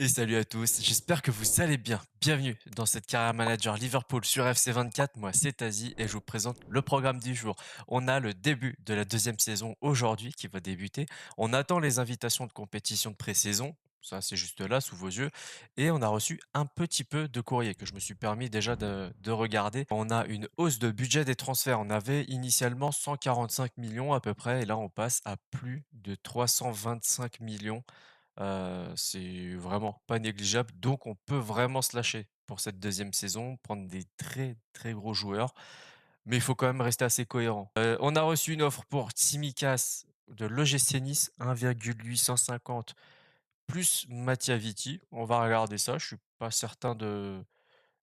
Et salut à tous, j'espère que vous allez bien. Bienvenue dans cette carrière manager Liverpool sur FC24. Moi c'est Tazi et je vous présente le programme du jour. On a le début de la deuxième saison aujourd'hui qui va débuter. On attend les invitations de compétition de pré-saison. Ça c'est juste là sous vos yeux. Et on a reçu un petit peu de courrier que je me suis permis déjà de regarder. On a une hausse de budget des transferts. On avait initialement 145 millions à peu près et là on passe à plus de 325 millions. C'est vraiment pas négligeable, donc on peut vraiment se lâcher pour cette deuxième saison, prendre des très, très gros joueurs, mais il faut quand même rester assez cohérent. On a reçu une offre pour Tsimikas de l'OGC Nice, 1,850 plus Mattia Vitti. On va regarder ça, je suis pas certain de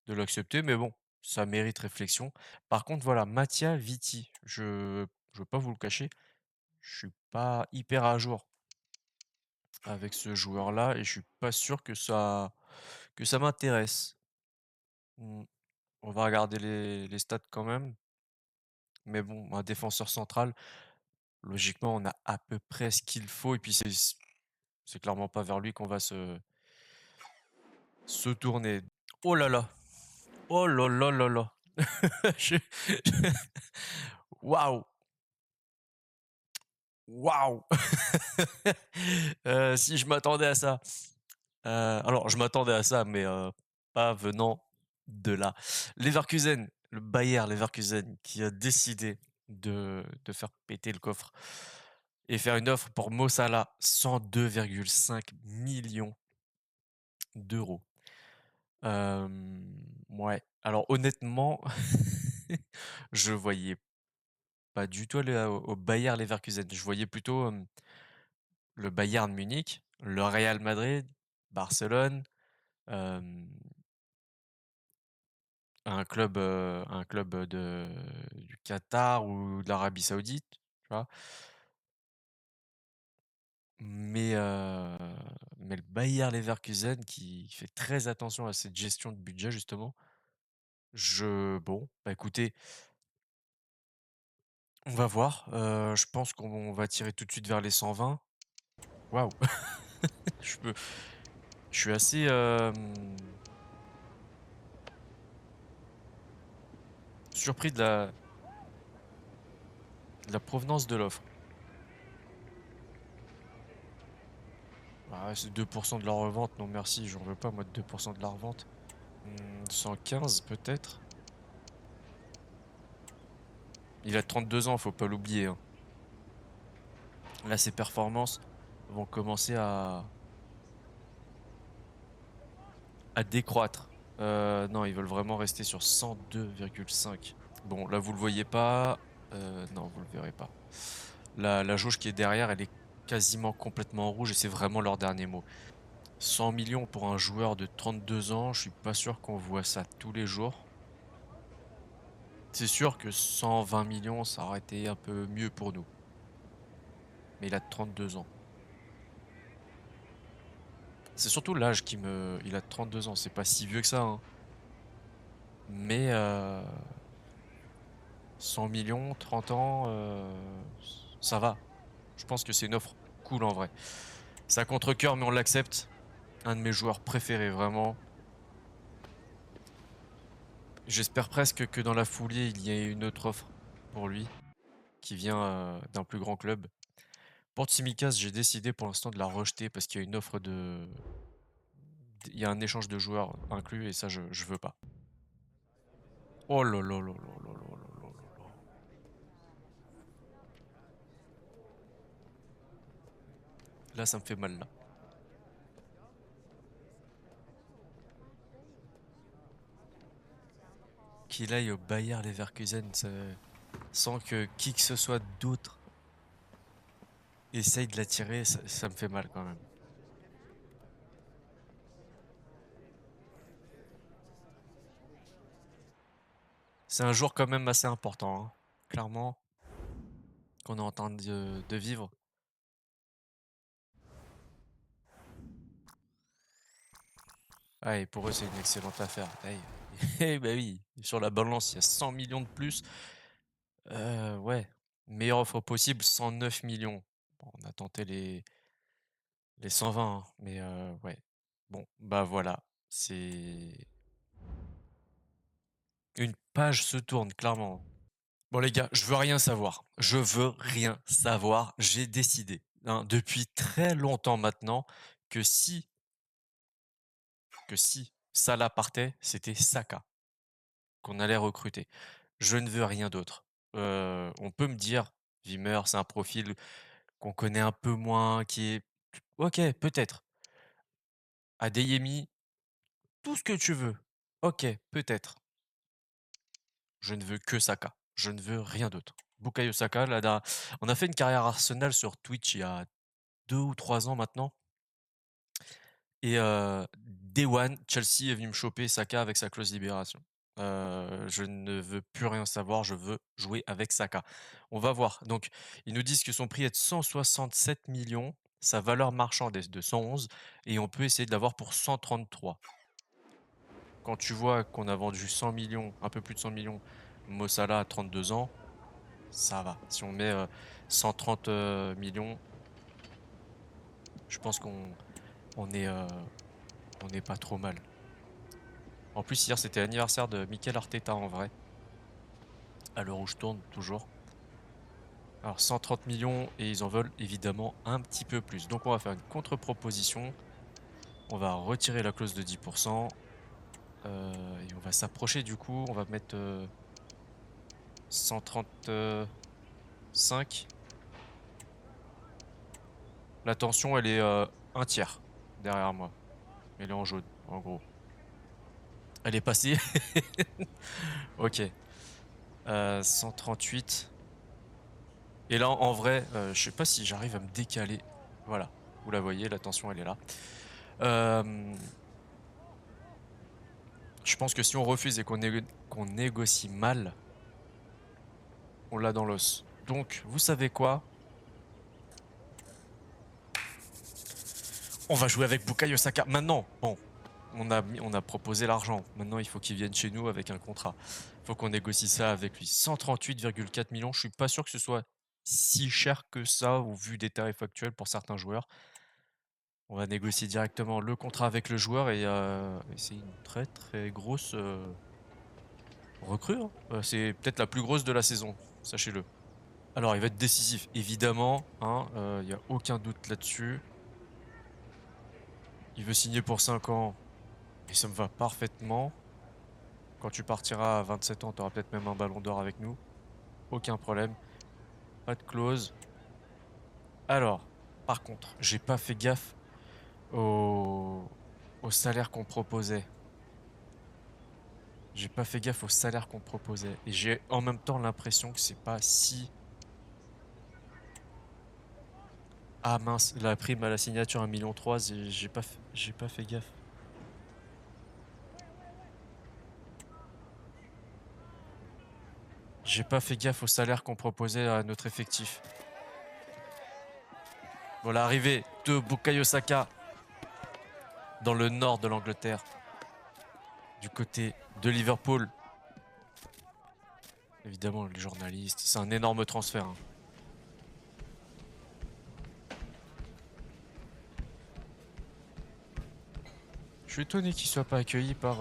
l'accepter, mais bon, ça mérite réflexion. Par contre, voilà, Mattia Vitti, je veux pas vous le cacher, je suis pas hyper à jour avec ce joueur-là et je suis pas sûr que ça m'intéresse. Mmh, on va regarder les stats quand même, mais bon, un défenseur central, logiquement, on a à peu près ce qu'il faut et puis c'est clairement pas vers lui qu'on va se tourner. Oh là là! Oh là là là là! Je waouh! Waouh! Si je m'attendais à ça. Alors je m'attendais à ça, mais pas venant de là. Leverkusen, le Bayer Leverkusen qui a décidé de faire péter le coffre et faire une offre pour Mo Salah, 102,5 millions d'euros. Ouais, alors honnêtement, je voyais pas du tout aller au Bayer Leverkusen. Je voyais plutôt, le Bayern Munich, le Real Madrid, Barcelone, hem un club, du Qatar ou de l'Arabie Saoudite, tu vois? Mais mais le Bayer Leverkusen qui fait très attention à cette gestion de budget justement, bon, bah, écoutez, on va voir, je pense qu'on va tirer tout de suite vers les 120. Waouh! Je peux je suis assez, surpris de la provenance de l'offre. Ah ouais, c'est 2 de la revente, non merci, j'en veux pas moi de 2 de la revente. 115 peut-être? Il a 32 ans, faut pas l'oublier, hein. Là, ses performances vont commencer à décroître. Non, ils veulent vraiment rester sur 102,5. Bon, là, vous le voyez pas. Non, vous le verrez pas. La jauge qui est derrière, elle est quasiment complètement en rouge et c'est vraiment leur dernier mot. 100 millions pour un joueur de 32 ans, je suis pas sûr qu'on voit ça tous les jours. C'est sûr que 120 millions, ça aurait été un peu mieux pour nous. Mais il a 32 ans. C'est surtout l'âge qui me il a 32 ans, c'est pas si vieux que ça, hein. Mais 100 000 000, 30 ans, ça va. Je pense que c'est une offre cool en vrai. C'est à contre-cœur, mais on l'accepte. Un de mes joueurs préférés, vraiment. J'espère presque que dans la foulée, il y ait une autre offre pour lui, qui vient, d'un plus grand club. Pour Tsimikas, j'ai décidé pour l'instant de la rejeter parce qu'il y a une offre il y a un échange de joueurs inclus et ça je veux pas. Oh là là là là là là là là là là. Là, ça me fait mal là. Qu'il aille au Bayer Leverkusen sans que qui que ce soit d'autre essaye de l'attirer, ça me fait mal quand même. C'est un jour quand même assez important, hein, clairement, qu'on est en train de vivre. Ah et pour eux, c'est une excellente affaire. Hey, eh bah oui, sur la balance, il y a 100 millions de plus. Ouais, meilleure offre possible, 109 millions. Bon, on a tenté les 120, hein, mais ouais. Bon, Bah voilà, c'est une page se tourne clairement. Bon les gars, je veux rien savoir. Je veux rien savoir. J'ai décidé, hein, depuis très longtemps maintenant que si Salah partait, c'était Saka qu'on allait recruter. Je ne veux rien d'autre. On peut me dire, Wimmer, c'est un profil qu'on connaît un peu moins, qui est OK, peut-être. Adeyemi, tout ce que tu veux. OK, peut-être. Je ne veux que Saka. Je ne veux rien d'autre. Bukayo Saka, on a fait une carrière Arsenal sur Twitch il y a 2 ou 3 ans maintenant et day one, Chelsea est venu me choper Saka avec sa clause libération. Je ne veux plus rien savoir, je veux jouer avec Saka. On va voir. Donc, ils nous disent que son prix est de 167 millions, sa valeur marchande est de 111 et on peut essayer de l'avoir pour 133. Quand tu vois qu'on a vendu 100 millions, un peu plus de 100 millions, Mo Salah à 32 ans, ça va. Si on met 130 millions, je pense on est, on n'est pas trop mal. En plus, hier, c'était l'anniversaire de Mikel Arteta en vrai. À l'heure où je tourne, toujours. Alors, 130 millions et ils en veulent évidemment un petit peu plus. Donc, on va faire une contre-proposition. On va retirer la clause de 10%. Et on va s'approcher du coup. On va mettre 135. La tension, elle est un tiers derrière moi. Elle est en jaune, en gros. Elle est passée. Ok. 138. Et là, en vrai, je sais pas si j'arrive à me décaler. Voilà. Vous la voyez, la tension, elle est là. Je pense que si on refuse et qu'on négocie mal, on l'a dans l'os. Donc, vous savez quoi? On va jouer avec Bukayo Saka. Maintenant, bon, on a proposé l'argent. Maintenant, il faut qu'il vienne chez nous avec un contrat. Il faut qu'on négocie ça avec lui. 138,4 millions. Je suis pas sûr que ce soit si cher que ça au vu des tarifs actuels pour certains joueurs. On va négocier directement le contrat avec le joueur et c'est une très très grosse recrue, hein. C'est peut-être la plus grosse de la saison, sachez-le. Alors, il va être décisif, évidemment, hein, il y a aucun doute là-dessus. Il veut signer pour 5 ans et ça me va parfaitement. Quand tu partiras à 27 ans, tu auras peut-être même un ballon d'or avec nous. Aucun problème. Pas de clause. Alors, par contre, j'ai pas fait gaffe au salaire qu'on proposait. J'ai pas fait gaffe au salaire qu'on proposait. Et j'ai en même temps l'impression que c'est pas si... Ah mince, la prime à la signature 1,3 million, j'ai pas fait gaffe. J'ai pas fait gaffe au salaire qu'on proposait à notre effectif. Voilà, arrivée de Bukayo Saka dans le nord de l'Angleterre, du côté de Liverpool. Évidemment, les journalistes, c'est un énorme transfert, hein. Je suis étonné qu'il soit pas accueilli par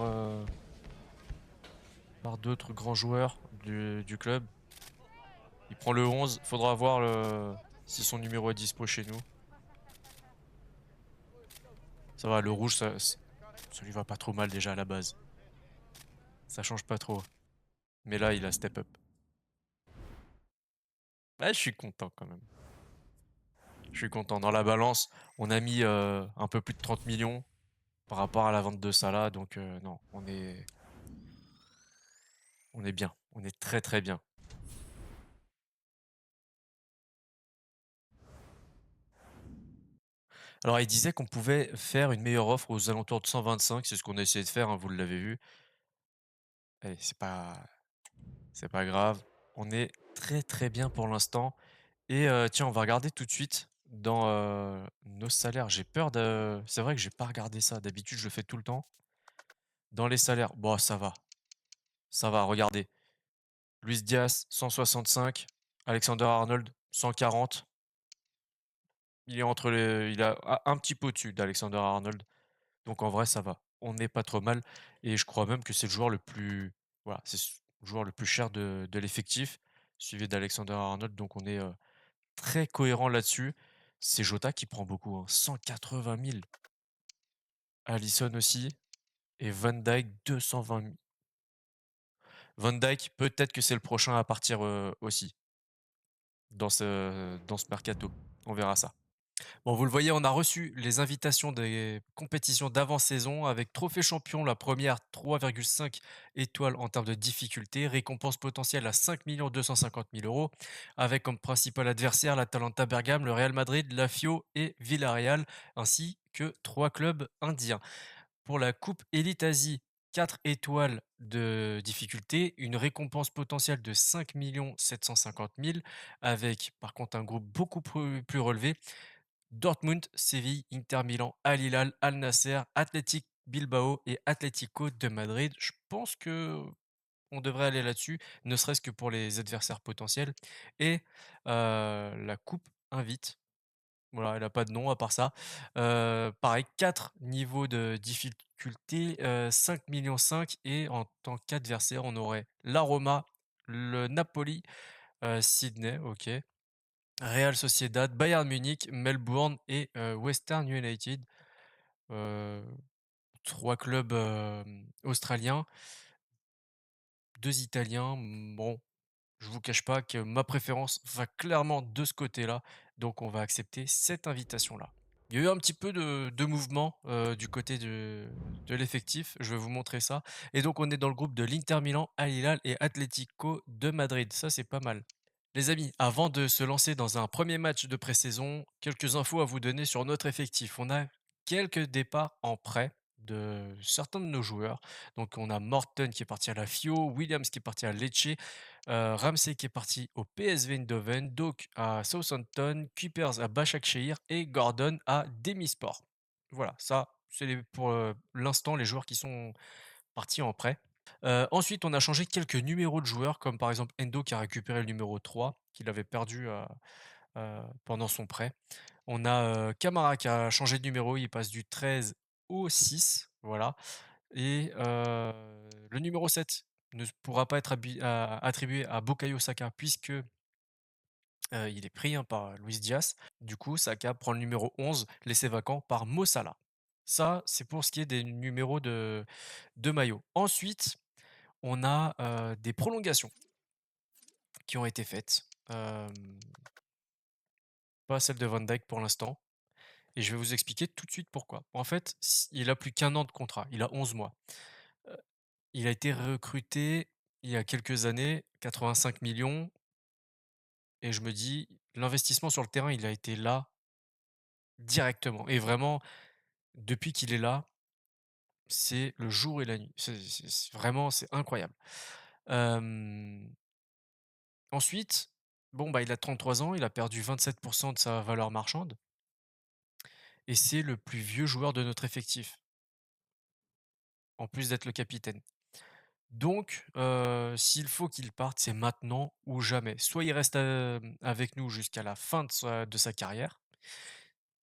d'autres grands joueurs du club. Il prend le 11, faudra voir si son numéro est dispo chez nous. Ça va, le rouge, ça lui va pas trop mal déjà à la base. Ça change pas trop. Mais là, il a step up. Ouais, je suis content quand même. Je suis content. Dans la balance, on a mis un peu plus de 30 millions par rapport à la vente de Salah. Donc non, on est bien. On est très très bien. Alors, il disait qu'on pouvait faire une meilleure offre aux alentours de 125. C'est ce qu'on a essayé de faire, hein, vous l'avez vu. Allez, c'est pas grave. On est très très bien pour l'instant. Et tiens, on va regarder tout de suite dans nos salaires. J'ai peur de... C'est vrai que j'ai pas regardé ça. D'habitude, je le fais tout le temps. Dans les salaires, bon, ça va. Ça va, regardez. Luis Diaz, 165. Alexander Arnold, 140. Il est entre les... Il a un petit peu au-dessus d'Alexander Arnold. Donc en vrai, ça va. On n'est pas trop mal et je crois même que c'est le joueur le plus voilà, le joueur le plus cher de l'effectif, suivi d'Alexander Arnold, donc on est, très cohérent là-dessus. C'est Jota qui prend beaucoup, hein, 180 000. Alisson aussi et Van Dijk 220 000. Van Dijk, peut-être que c'est le prochain à partir, aussi dans ce mercato. On verra ça. Bon, vous le voyez, on a reçu les invitations des compétitions d'avant-saison avec Trophée Champion, la première 3,5 étoiles en termes de difficulté, récompense potentielle à 5 250 000 euros, avec comme principal adversaire l'Atalanta Bergame, le Real Madrid, la Fio et Villarreal, ainsi que trois clubs indiens. Pour la Coupe Elite Asie, 4 étoiles de difficulté, une récompense potentielle de 5 750 000, avec par contre un groupe beaucoup plus relevé, Dortmund, Séville, Inter Milan, Al Hilal, Al Nasser, Athletic Bilbao et Atlético de Madrid. Je pense que on devrait aller là-dessus, ne serait-ce que pour les adversaires potentiels. Et la coupe invite. Voilà, elle a pas de nom à part ça. Pareil, 4 niveaux de difficulté, 5 500 000 et en tant qu'adversaire, on aurait la Roma, le Napoli, Sydney, OK. Real Sociedad, Bayern Munich, Melbourne et Western United. Heu, 3 clubs, australiens, 2 italiens. Bon, je vous cache pas que ma préférence va clairement de ce côté-là, donc on va accepter cette invitation-là. Il y a eu un petit peu de mouvement, du côté de l'effectif, je vais vous montrer ça et donc on est dans le groupe de l'Inter Milan, Al Hilal et Atlético de Madrid. Ça, c'est pas mal. Les amis, avant de se lancer dans un premier match de pré-saison, quelques infos à vous donner sur notre effectif. On a quelques départs en prêt de certains de nos joueurs. Donc on a Morton qui est parti à la Fio, Williams qui est parti à Lecce, Ramsey qui est parti au PSV Eindhoven, Doak à Southampton, Kuipers à Başakşehir et Gordon à Demisport. Voilà, ça c'est pour l'instant les joueurs qui sont partis en prêt. Ensuite, on a changé quelques numéros de joueurs, comme par exemple Endo qui a récupéré le numéro 3 qu'il avait perdu, pendant son prêt. On a, Camara qui a changé de numéro, il passe du 13 au 6, voilà et le numéro 7 ne pourra pas être attribué à Bukayo Saka puisque, il est pris, hein, par Luis Diaz. Du coup, Saka prend le numéro 11 laissé vacant par Mo Salah. Ça, c'est pour ce qui est des numéros de maillot. Ensuite, on a, des prolongations qui ont été faites, pas celle de Van Dijk pour l'instant et je vais vous expliquer tout de suite pourquoi. En fait, il a plus qu'1 an de contrat, il a 11 mois. Heu, il a été recruté il y a quelques années, 85 millions et je me dis: «L'investissement sur le terrain, il a été là directement» et vraiment depuis qu'il est là, c'est le jour et la nuit. C'est vraiment c'est incroyable. Hem Ensuite, bon, bah, il a 33 ans, il a perdu 27 de sa valeur marchande et c'est le plus vieux joueur de notre effectif, en plus d'être le capitaine. Donc, s'il faut qu'il parte, c'est maintenant ou jamais. Soit il reste, avec nous jusqu'à la fin de sa carrière,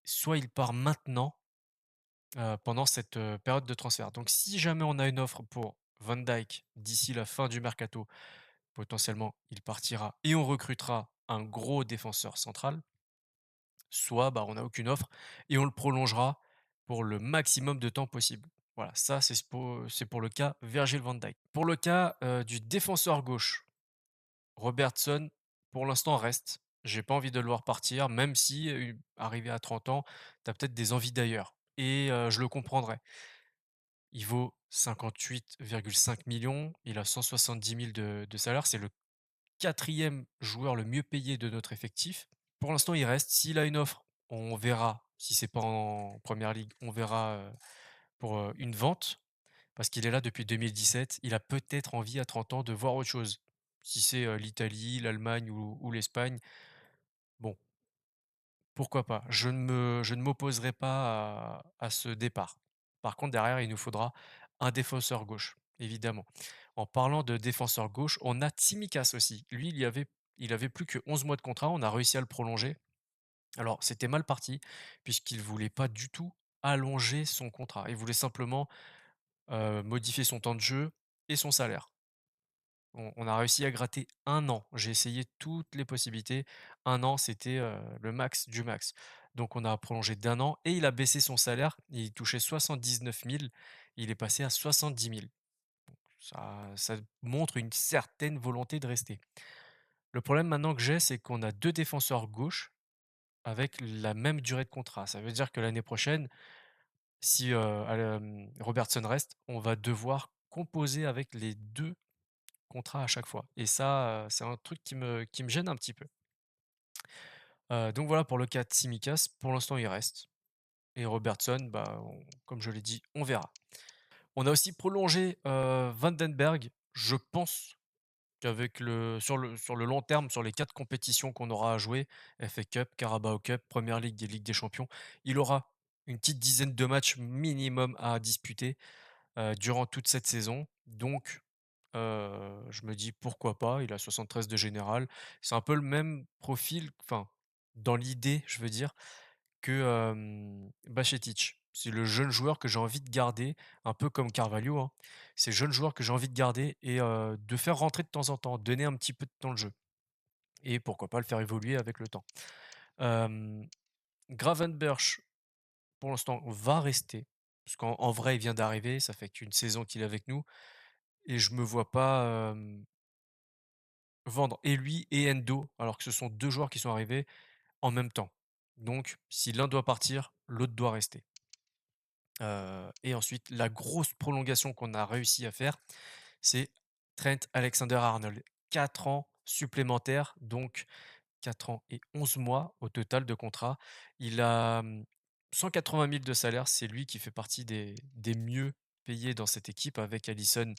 soit il part maintenant, pendant cette, période de transfert. Donc si jamais on a une offre pour Van Dijk d'ici la fin du mercato, potentiellement il partira et on recrutera un gros défenseur central. Soit, bah, on n'a aucune offre et on le prolongera pour le maximum de temps possible. Voilà, ça c'est pour le cas Virgil van Dijk. Pour le cas, du défenseur gauche, Robertson, pour l'instant reste. J'ai pas envie de le voir partir, même si, arrivé à 30 ans, tu as peut-être des envies d'ailleurs et je le comprendrais. Il vaut 58,5 millions, il a 170 000 de salaire, c'est le quatrième joueur le mieux payé de notre effectif. Pour l'instant, il reste. S'il a une offre, on verra. Si c'est pas en première ligue, on verra, pour, une vente parce qu'il est là depuis 2017. Il a peut-être envie à 30 ans de voir autre chose. Si c'est, l'Italie, l'Allemagne ou l'Espagne, bon, pourquoi pas? Je ne m'opposerai pas à ce départ. Par contre, derrière, il nous faudra un défenseur gauche, évidemment. En parlant de défenseur gauche, on a Tsimikas aussi. Lui, il avait plus que 11 mois de contrat, on a réussi à le prolonger. Alors, c'était mal parti puisqu'il voulait pas du tout allonger son contrat. Il voulait simplement, modifier son temps de jeu et son salaire. On a réussi à gratter 1 an. J'ai essayé toutes les possibilités. 1 an, c'était, le max du max. Donc on a prolongé d'1 an et il a baissé son salaire. Il touchait 79 000, il est passé à 70 000. Ça montre une certaine volonté de rester. Le problème maintenant que j'ai, c'est qu'on a 2 défenseurs gauche avec la même durée de contrat. Ça veut dire que l'année prochaine, si, Robertson reste, on va devoir composer avec les 2 contrats à chaque fois et ça, c'est un truc qui me gêne un petit peu. Donc voilà pour le cas de Tsimikas, pour l'instant il reste et Robertson, bah, comme je l'ai dit, on verra. On a aussi prolongé, Vandenberg. Je pense qu'avec sur le long terme, sur les 4 compétitions qu'on aura à jouer, FA Cup, Carabao Cup, Premier League et Ligue des Champions, il aura une petite dizaine de matchs minimum à disputer, durant toute cette saison. Donc, je me dis: «Pourquoi pas?» Il a 73 de général. C'est un peu le même profil, enfin, dans l'idée, je veux dire, que, Bajcetic. C'est le jeune joueur que j'ai envie de garder, un peu comme Carvalho, hein. C'est le jeune joueur que j'ai envie de garder et de faire rentrer de temps en temps, donner un petit peu de temps de jeu et pourquoi pas le faire évoluer avec le temps. Hem, Gravenberch, pour l'instant, va rester parce qu'en vrai, il vient d'arriver, ça fait qu'une saison qu'il est avec nous et je me vois pas, vendre et lui et Endo, alors que ce sont 2 joueurs qui sont arrivés en même temps. Donc si l'un doit partir, l'autre doit rester. Et ensuite, la grosse prolongation qu'on a réussi à faire, c'est Trent Alexander-Arnold. 4 ans supplémentaires, donc 4 ans et 11 mois au total de contrat. Il a, 180 000 de salaire, c'est lui qui fait partie des mieux payés dans cette équipe avec Alisson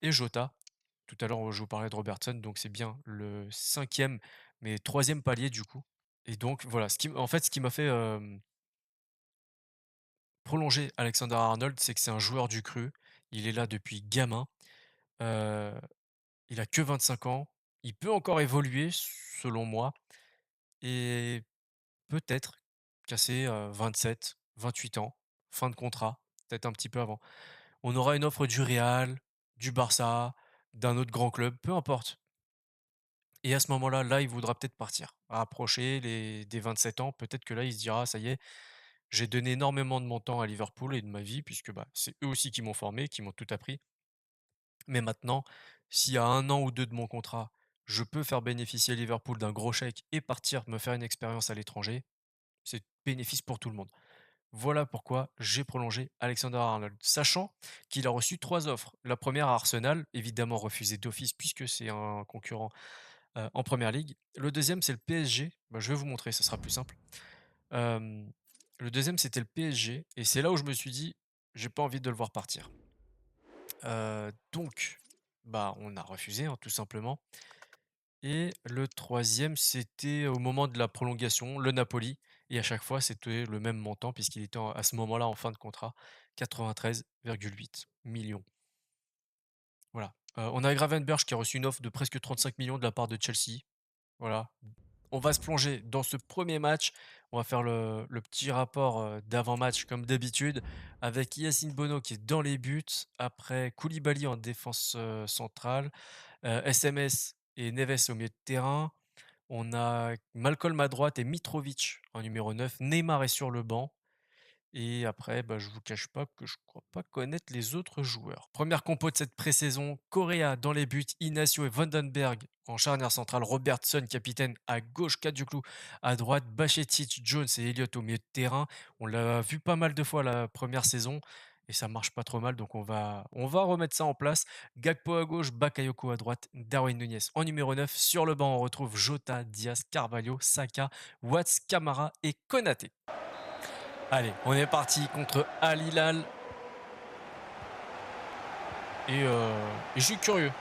et Jota. Tout à l'heure, je vous parlais de Robertson, donc c'est bien le cinquième, mais troisième palier du coup. Et donc voilà, ce qui m'a fait, prolonger Alexander-Arnold, c'est que c'est un joueur du cru. Il est là depuis gamin. Heu, il a que 25 ans. Il peut encore évoluer selon moi et peut-être casser, 27-28 ans, fin de contrat, peut-être un petit peu avant. On aura une offre du Real, du Barça, d'un autre grand club, peu importe. Et à ce moment-là, là, il voudra peut-être partir. Approcher des 27 ans, peut-être que là, il se dira: «Ça y est, j'ai donné énormément de mon temps à Liverpool et de ma vie puisque, bah, c'est eux aussi qui m'ont formé, qui m'ont tout appris. Mais maintenant, s'il y a 1 an ou 2 de mon contrat, je peux faire bénéficier Liverpool d'un gros chèque et partir me faire une expérience à l'étranger, c'est bénéfice pour tout le monde». Voilà pourquoi j'ai prolongé Alexander-Arnold, sachant qu'il a reçu 3 offres. La première à Arsenal, évidemment refusée d'office puisque c'est un concurrent, en Première Ligue. Le deuxième, c'est le PSG. Bah, je vais vous montrer, ça sera plus simple. Hem, le deuxième, c'était le PSG et c'est là où je me suis dit: «J'ai pas envie de le voir partir». Donc, bah, on a refusé, hein, tout simplement et le troisième, c'était au moment de la prolongation, le Napoli et à chaque fois, c'était le même montant puisqu'il était à ce moment-là en fin de contrat, 93,8 millions. Voilà. On a Gravenberch qui a reçu une offre de presque 35 millions de la part de Chelsea. Voilà. On va se plonger dans ce premier match. On va faire le petit rapport, d'avant-match comme d'habitude avec Yacine Bono qui est dans les buts. Après Koulibaly en défense, centrale, SMS et Neves au milieu de terrain. On a Malcolm à droite et Mitrovic en numéro 9. Neymar est sur le banc. Et après, bah, je vous cache pas que je crois pas connaître les autres joueurs. Première compo de cette pré-saison, Correa dans les buts, Inacio et Vandenberg en charnière centrale, Robertson capitaine à gauche, Kadioglu à droite, Bajcetic, Jones et Elliott au milieu de terrain. On l'a vu pas mal de fois la première saison et ça marche pas trop mal, donc on va remettre ça en place. Gakpo à gauche, Bakayoko à droite, Darwin Nunez en numéro 9. Sur le banc, on retrouve Jota, Diaz, Carvalho, Saka, Watts, Camara et Konaté. Allez, on est parti contre Al Hilal. Et je suis curieux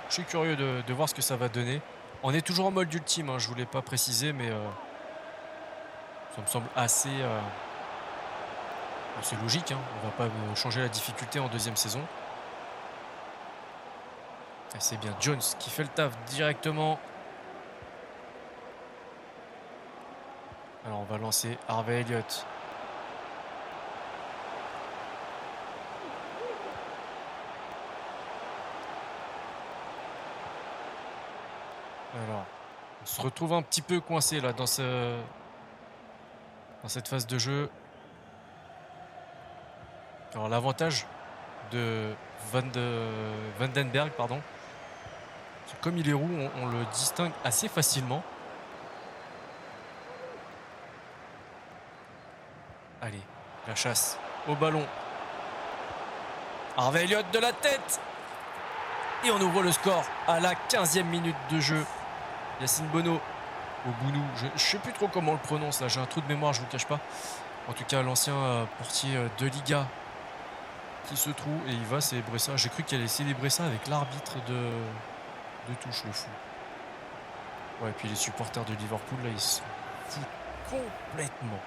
de voir ce que ça va donner. On est toujours en mode ultime, hein, je voulais pas préciser, mais ça me semble assez logique, hein. On va pas changer la difficulté en deuxième saison. Et c'est bien Jones qui fait le taf directement. Alors on va lancer Harvey Elliott. Alors, on se retrouve un petit peu coincé là dans cette phase de jeu. Alors l'avantage de Vandenberg, pardon, c'est comme il est roux, on le distingue assez facilement. Allez, la chasse au ballon. Harvey Elliott de la tête. Et on ouvre le score à la 15e minute de jeu. Yacine Bono, au Bounou, je ne sais plus trop comment on le prononce là, j'ai un trou de mémoire, je vous le cache pas. En tout cas, l'ancien portier de Liga qui se trouve et il va célébrer ça. J'ai cru qu'il allait célébrer ça avec l'arbitre de touche, le fou. Ouais, et puis les supporters de Liverpool, là, ils se foutent complètement.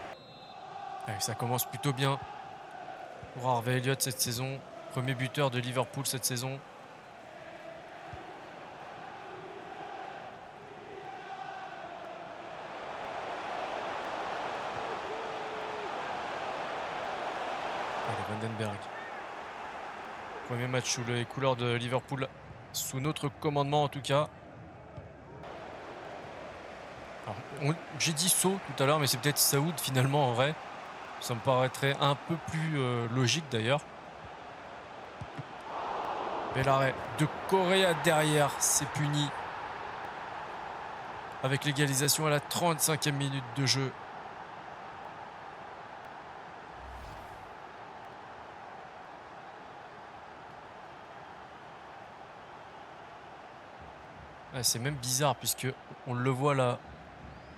Allez, ça commence plutôt bien pour Harvey Elliott cette saison. Premier buteur de Liverpool cette saison. Allez, Vandenberg. Premier match sous les couleurs de Liverpool, sous notre commandement en tout cas. J'ai dit saut tout à l'heure, mais c'est peut-être Saoud finalement en vrai. Ça me paraîtrait un peu plus logique d'ailleurs. Bel arrêt de Correa derrière, c'est puni. Avec l'égalisation à la 35e minute de jeu. Ah, c'est même bizarre puisque on le voit là.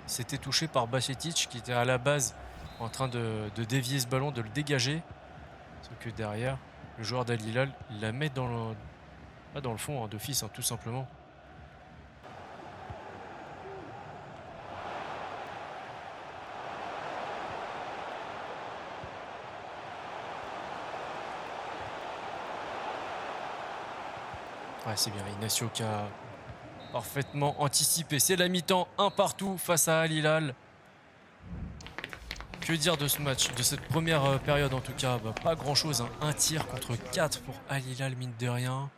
C'était touché par Bajcetic qui était à la base en train de dévier ce ballon, de le dégager. Sauf que derrière, le joueur d'Al Hilal, il la met dans le fond, hein, d'office, hein, tout simplement. Ouais, c'est bien. Inacio qui a parfaitement anticipé. C'est la mi-temps, un partout face à Al Hilal. Que dire de ce match, de cette première période en tout cas? Pas grand chose, hein. Un tir contre 4 pour Al Hilal, mine de rien.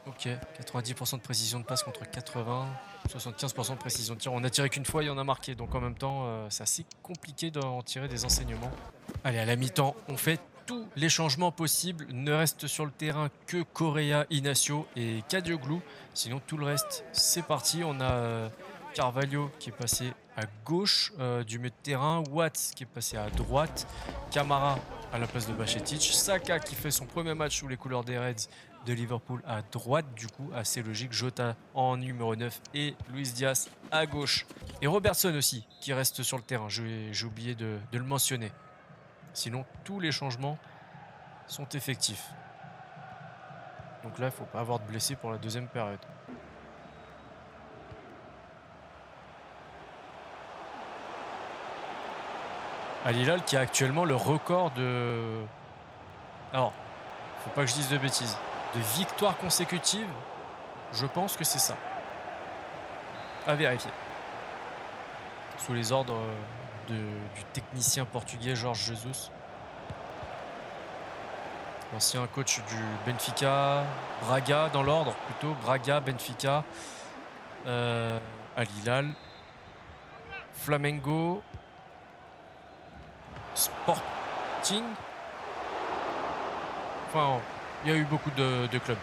Ok, 90% de précision de passe contre 80, 75% de précision de tir. On n'a tiré qu'une fois et on a marqué, donc en même temps, c'est assez compliqué d'en tirer des enseignements. Allez, à la mi-temps, on fait tous les changements possibles. Ne reste sur le terrain que Correa, Inacio et Kadioglu. Sinon, tout le reste, c'est parti. On a Carvalho qui est passé à gauche du milieu de terrain, Watts qui est passé à droite, Camara à la place de Bajcetic, Saka qui fait son premier match sous les couleurs des Reds de Liverpool à droite, du coup assez logique, Jota en numéro 9 et Luis Diaz à gauche. Et Robertson aussi qui reste sur le terrain, j'ai oublié de le mentionner. Sinon tous les changements sont effectifs. Donc là il ne faut pas avoir de blessés pour la deuxième période. Al Hilal qui a actuellement le record de... Alors, faut pas que je dise de bêtises. De victoires consécutives, je pense que c'est ça. À vérifier. Sous les ordres du technicien portugais Jorge Jesus. Ancien coach du Benfica, Braga dans l'ordre plutôt. Braga, Benfica, Al Hilal, Flamengo, Sporting. Enfin, il y a eu beaucoup de clubs.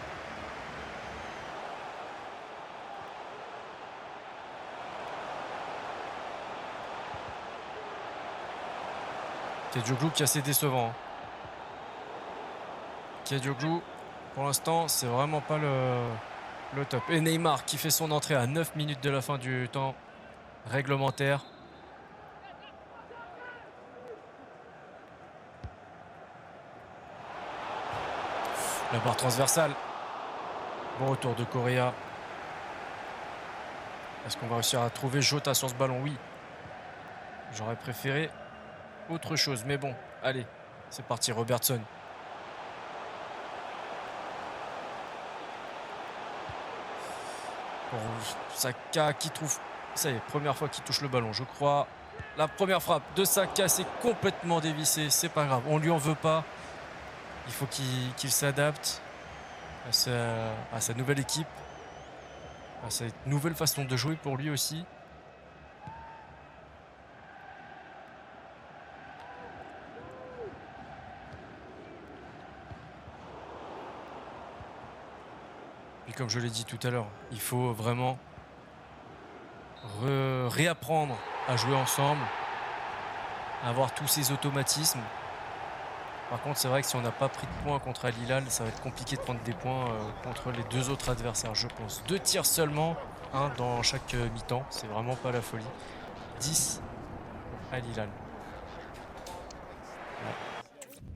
Kadioglu qui est assez décevant. Kadioglu, pour l'instant, c'est vraiment pas le top. Et Neymar qui fait son entrée à 9 minutes de la fin du temps réglementaire. La barre transversale. Bon retour de Correa. Est-ce qu'on va réussir à trouver Jota sur ce ballon? Oui. J'aurais préféré autre chose. Mais bon, allez, c'est parti. Robertson. Bon, Saka qui trouve... Ça y est, première fois qu'il touche le ballon, je crois. La première frappe de Saka, c'est complètement dévissé. C'est pas grave, on lui en veut pas. Il faut qu'il s'adapte à sa nouvelle équipe. Ah, ça va être une nouvelle façon de jouer pour lui aussi. Et comme je l'ai dit tout à l'heure, il faut vraiment réapprendre à jouer ensemble, avoir tous ces automatismes. Par contre, c'est vrai que si on n'a pas pris de points contre Al Hilal, ça va être compliqué de prendre des points contre les deux autres adversaires, je pense. 2 tirs seulement, un dans chaque mi-temps, c'est vraiment pas la folie. 10 Al Hilal. Ouais.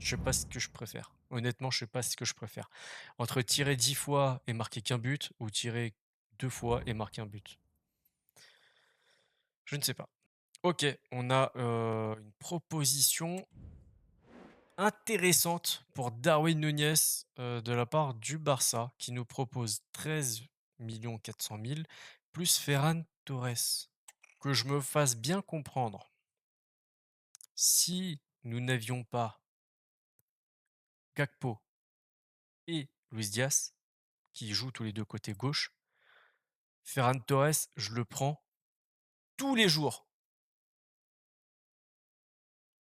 Je sais pas ce que je préfère. Honnêtement, je sais pas ce que je préfère. Entre tirer 10 fois et marquer qu'un but, ou tirer 2 fois et marquer un but. Je ne sais pas. Ok, on a une proposition intéressante pour Darwin Núñez de la part du Barça qui nous propose 13 400 000 plus Ferran Torres. Que je me fasse bien comprendre, si nous n'avions pas Gakpo et Luis Diaz qui jouent tous les deux côté gauche, Ferran Torres, je le prends tous les jours.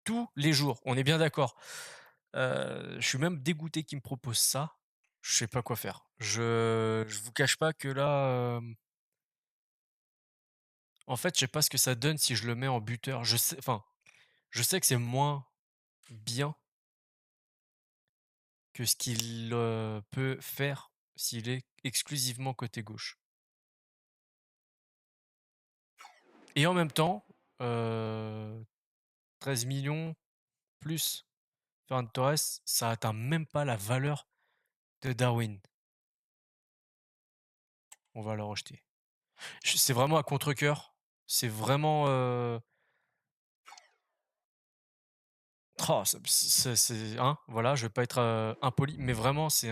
Tous les jours, on est bien d'accord. Je suis même dégoûté qu'il me propose ça. Je sais pas quoi faire. Je vous cache pas que là, en fait, je sais pas ce que ça donne si je le mets en buteur. Je sais que c'est moins bien que ce qu'il peut faire s'il est exclusivement côté gauche. Et en même temps, 13 millions plus Ferran Torres, ça atteint même pas la valeur de Darwin. On va le rejeter. C'est vraiment à contre-cœur. C'est vraiment. Oh, c'est hein, voilà, je vais pas être impoli, mais vraiment, c'est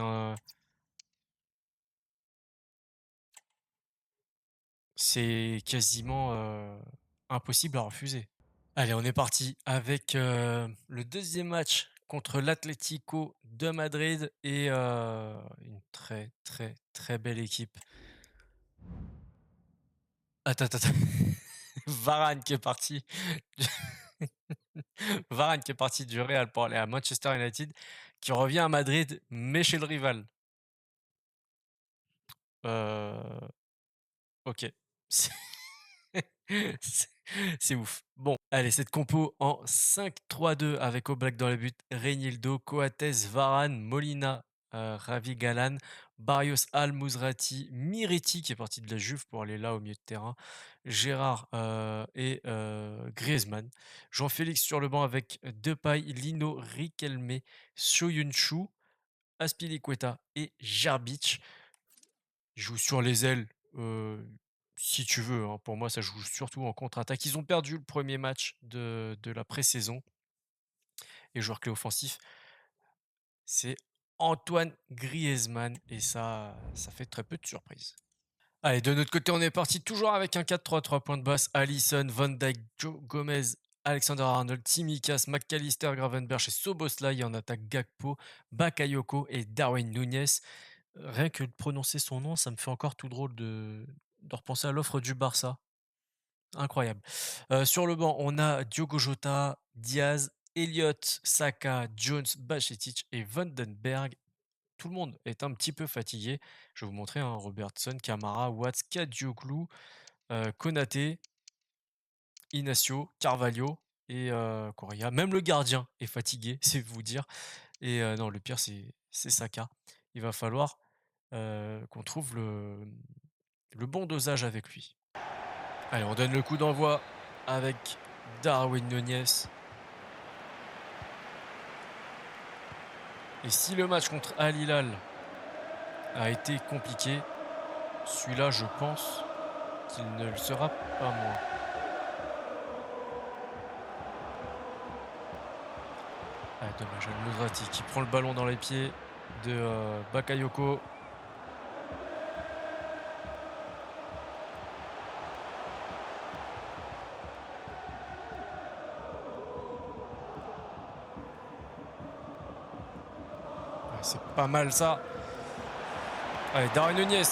quasiment impossible à refuser. Allez, on est parti avec le deuxième match contre l'Atlético de Madrid et une très très très belle équipe. Attends. Varane qui est parti. Varane qui est parti du Real pour aller à Manchester United, qui revient à Madrid, mais chez le rival. Ok. C'est c'est c'est ouf. Bon, allez, cette compo en 5-3-2 avec Oblak dans le but, Reinildo, Coates, Varane, Molina, Ravi Galan, Barrios Al-Mouzrati, Miriti qui est parti de la Juve pour aller là au milieu de terrain, Gérard et Griezmann. Jean-Félix sur le banc avec Depay, Lino, Riquelme, Soyuncu, Aspilicueta et Gerbic. Il joue sur les ailes, si tu veux, hein. Pour moi, ça joue surtout en contre-attaque. Ils ont perdu le premier match de la pré-saison et joueur clé offensif, c'est Antoine Griezmann et ça fait très peu de surprises. Allez, de notre côté, on est parti toujours avec un 4-3-3 points de basse. Alisson, Van Dijk, Joe Gomez, Alexander-Arnold, Tsimikas, McAllister, Gravenberch et Szoboszlai. En attaque, Gakpo, Bakayoko et Darwin Núñez. Rien que de prononcer son nom, ça me fait encore tout drôle de repenser à l'offre du Barça. Incroyable. Sur le banc, on a Diogo Jota, Diaz, Elliott, Saka, Jones, Bajcetic et Vandenberg. Tout le monde est un petit peu fatigué. Je vais vous montrer, hein, Robertson, Camara, Watts, Kadioglu, Konaté, Inacio, Carvalho et Correa. Même le gardien est fatigué, c'est vous dire. Et non, le pire, c'est Saka. Il va falloir qu'on trouve le bon dosage avec lui. Allez, on donne le coup d'envoi avec Darwin Núñez. Et si le match contre Al Hilal a été compliqué, celui-là, je pense qu'il ne le sera pas moins. Ah, dommage, Al-Mouzrati qui prend le ballon dans les pieds de Bakayoko. C'est pas mal ça. Allez, Darwin Núñez.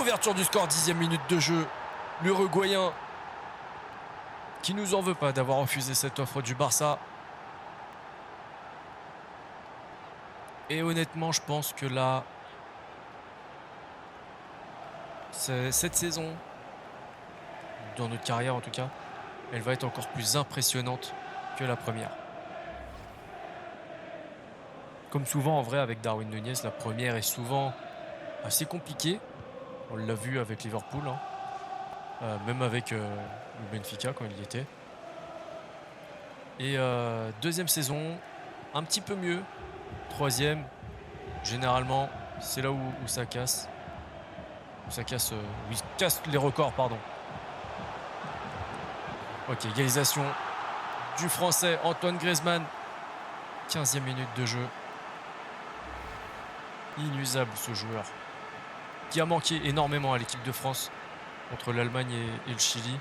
L'ouverture du score, 10e minute de jeu. L'Uruguayen qui nous en veut pas d'avoir refusé cette offre du Barça. Et honnêtement, je pense que là, cette saison, dans notre carrière en tout cas, elle va être encore plus impressionnante que la première. Comme souvent en vrai avec Darwin Núñez, la première est souvent assez compliquée. On l'a vu avec Liverpool, hein. Même avec le Benfica quand il y était. Et deuxième saison, un petit peu mieux. Troisième, généralement, c'est là où ça casse. Où ça casse, où il casse les records, pardon. Ok, égalisation du Français Antoine Griezmann. 15e minute de jeu. Inusable ce joueur. Qui a manqué énormément à l'équipe de France contre l'Allemagne et le Chili.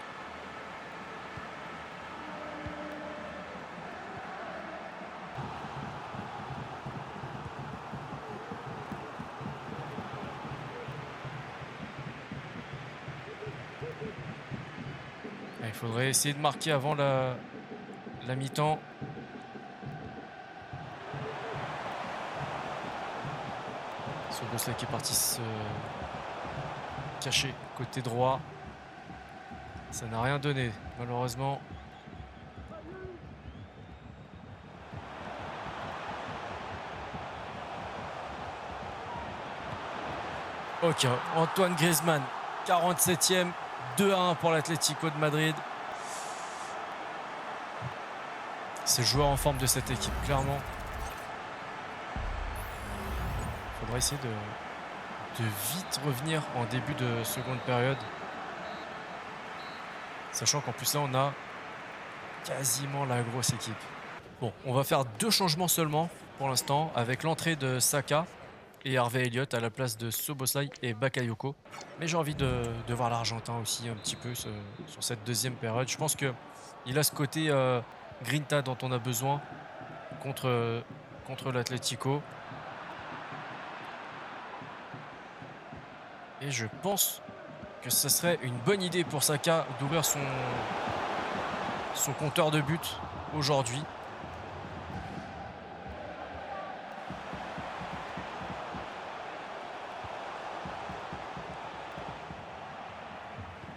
Il faudrait essayer de marquer avant la mi-temps. Szoboszlai qui est parti se cacher côté droit. Ça n'a rien donné, malheureusement. Ok, Antoine Griezmann, 47e, 2-1 pour l'Atlético de Madrid. C'est le joueur en forme de cette équipe, clairement. Il faudra essayer de vite revenir en début de seconde période. Sachant qu'en plus là, on a quasiment la grosse équipe. Bon, on va faire 2 changements seulement pour l'instant, avec l'entrée de Saka et Harvey Elliott à la place de Szoboszlai et Bakayoko. Mais j'ai envie de voir l'Argentin aussi un petit peu sur cette deuxième période. Je pense qu'il a ce côté grinta dont on a besoin contre l'Atlético. Et je pense que ce serait une bonne idée pour Saka d'ouvrir son compteur de buts aujourd'hui.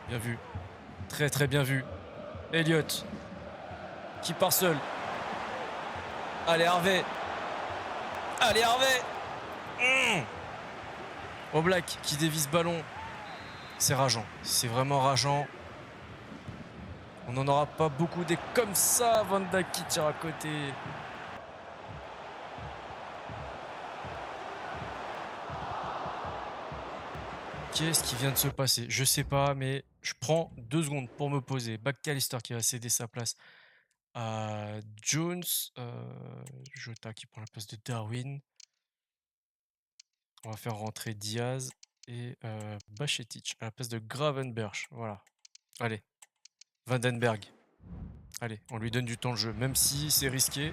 Bien vu. Très très bien vu. Elliott qui part seul. Allez Harvey. Allez Harvey. Oblak qui dévie ce ballon. C'est rageant. C'est vraiment rageant. On n'en aura pas beaucoup des comme ça. Van Dijk qui tire à côté. Qu'est-ce qui vient de se passer? Je sais pas, mais je prends 2 secondes pour me poser. McAllister qui va céder sa place à Jones. Jota qui prend la place de Darwin. On va faire rentrer Diaz et Bajcetic à la place de Gravenberch. Voilà. Allez. Vandenberg. Allez, on lui donne du temps de jeu, même si c'est risqué.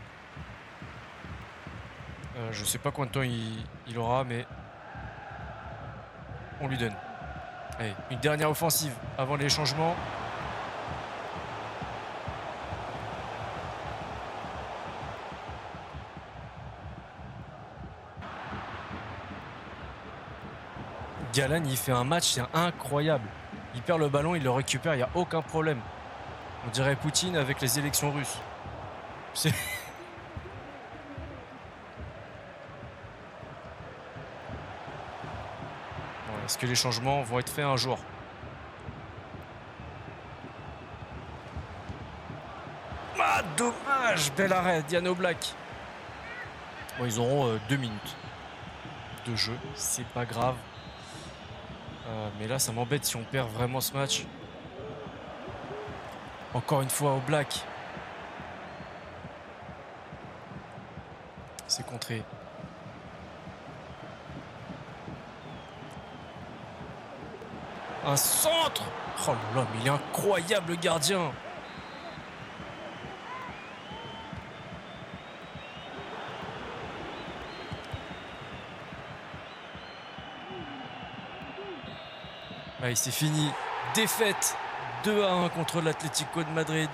Je sais pas combien de temps il aura, mais on lui donne. Allez, une dernière offensive avant les changements. Galan, il fait un match, c'est incroyable. Il perd le ballon, il le récupère, il n'y a aucun problème. On dirait Poutine avec les élections russes. C'est... Bon, est-ce que les changements vont être faits un jour? Ah, dommage! Bel arrêt, Diano Oblak. Bon, ils auront 2 minutes de jeu, c'est pas grave. Mais là, ça m'embête si on perd vraiment ce match. Encore une fois, Oblak. C'est contré. Un centre! Oh là là, mais il est incroyable le gardien! Allez, c'est fini. Défaite 2-1 contre l'Atlético de Madrid.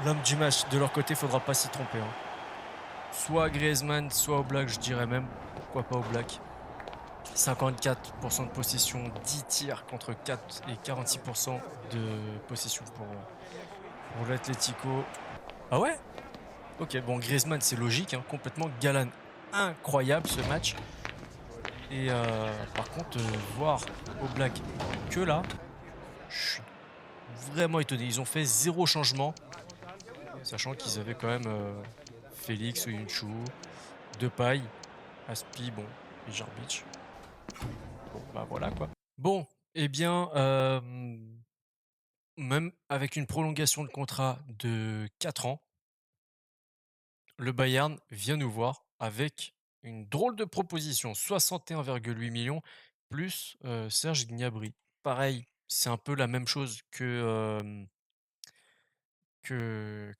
L'homme du match, de leur côté, faudra pas s'y tromper, hein. Soit Griezmann, soit Oblak, je dirais même. Pourquoi pas Oblak. 54% de possession, 10 tirs contre 4 et 46% de possession pour l'Atlético. Ah ouais? Ok, bon, Griezmann, c'est logique, hein, complètement. Galan, incroyable ce match. Et par contre, voir Oblak que là, je suis vraiment étonné. Ils ont fait 0 changement, sachant qu'ils avaient quand même Félix, Oyuncu, Depay, Aspi, bon, et Jarbic. Bon, bah voilà quoi. Bon, eh bien, même avec une prolongation de contrat de 4 ans, le Bayern vient nous voir avec une drôle de proposition, 61,8 millions plus Serge Gnabry. Pareil, c'est un peu la même chose que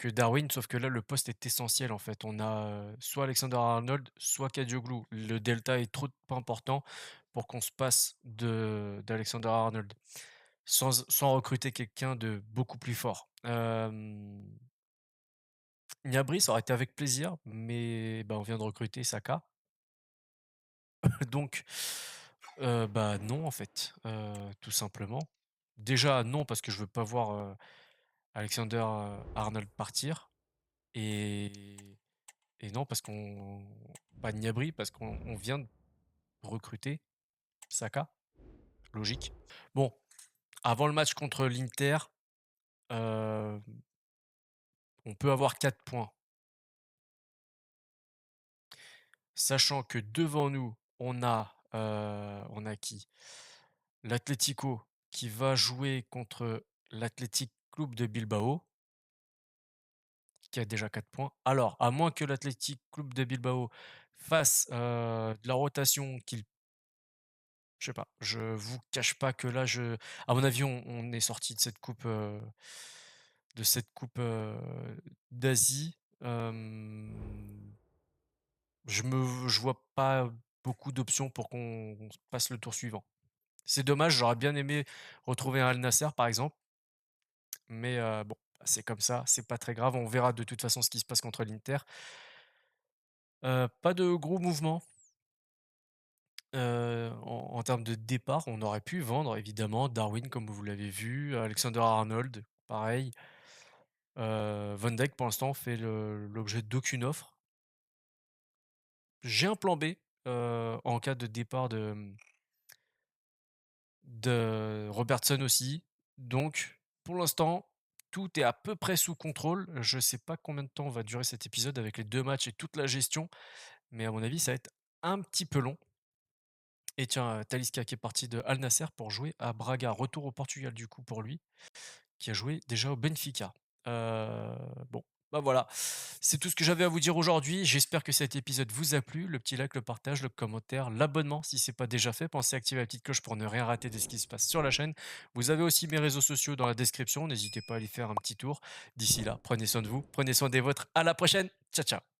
Darwin, sauf que là, le poste est essentiel en fait. On a soit Alexander-Arnold, soit Kadioglu. Le delta est trop important pour qu'on se passe d'Alexander-Arnold sans recruter quelqu'un de beaucoup plus fort. Gnabry, ça aurait été avec plaisir, mais bah, on vient de recruter Saka. Donc, bah non en fait, tout simplement. Déjà non parce que je veux pas voir Alexander Arnold partir et non parce qu'on pas Gnabry parce qu'on vient de recruter Saka, logique. Bon, avant le match contre l'Inter, heu, on peut avoir 4 points. Sachant que devant nous, on a qui? L'Atlético qui va jouer contre l'Athletic Club de Bilbao, qui a déjà 4 points. Alors, à moins que l'Athletic Club de Bilbao fasse, de la rotation, qu'il je sais pas, je vous cache pas que là, à mon avis, on est sorti de cette coupe, d'Asie. Je vois pas beaucoup d'options pour qu'on passe le tour suivant. C'est dommage, j'aurais bien aimé retrouver un Al Nassr, par exemple, mais bon, c'est comme ça, c'est pas très grave. On verra de toute façon ce qui se passe contre l'Inter. Pas de gros mouvements, en termes de départ. On aurait pu vendre évidemment Darwin comme vous l'avez vu, Alexander-Arnold, pareil. Van Dijk pour l'instant fait l'objet d'aucune offre. J'ai un plan B, en cas de départ de Robertson aussi. Donc, pour l'instant, tout est à peu près sous contrôle. Je sais pas combien de temps va durer cet épisode avec les 2 matchs et toute la gestion, mais à mon avis, ça va être un petit peu long. Et tiens, Talisca qui est parti de Al Nassr pour jouer à Braga. Retour au Portugal du coup pour lui, qui a joué déjà au Benfica. Bon, bah voilà, c'est tout ce que j'avais à vous dire aujourd'hui. J'espère que cet épisode vous a plu. Le petit like, le partage, le commentaire, l'abonnement si c'est pas déjà fait. Pensez à activer la petite cloche pour ne rien rater de ce qui se passe sur la chaîne. Vous avez aussi mes réseaux sociaux dans la description. N'hésitez pas à aller faire un petit tour. D'ici là, prenez soin de vous, prenez soin des vôtres. À la prochaine. Ciao, ciao.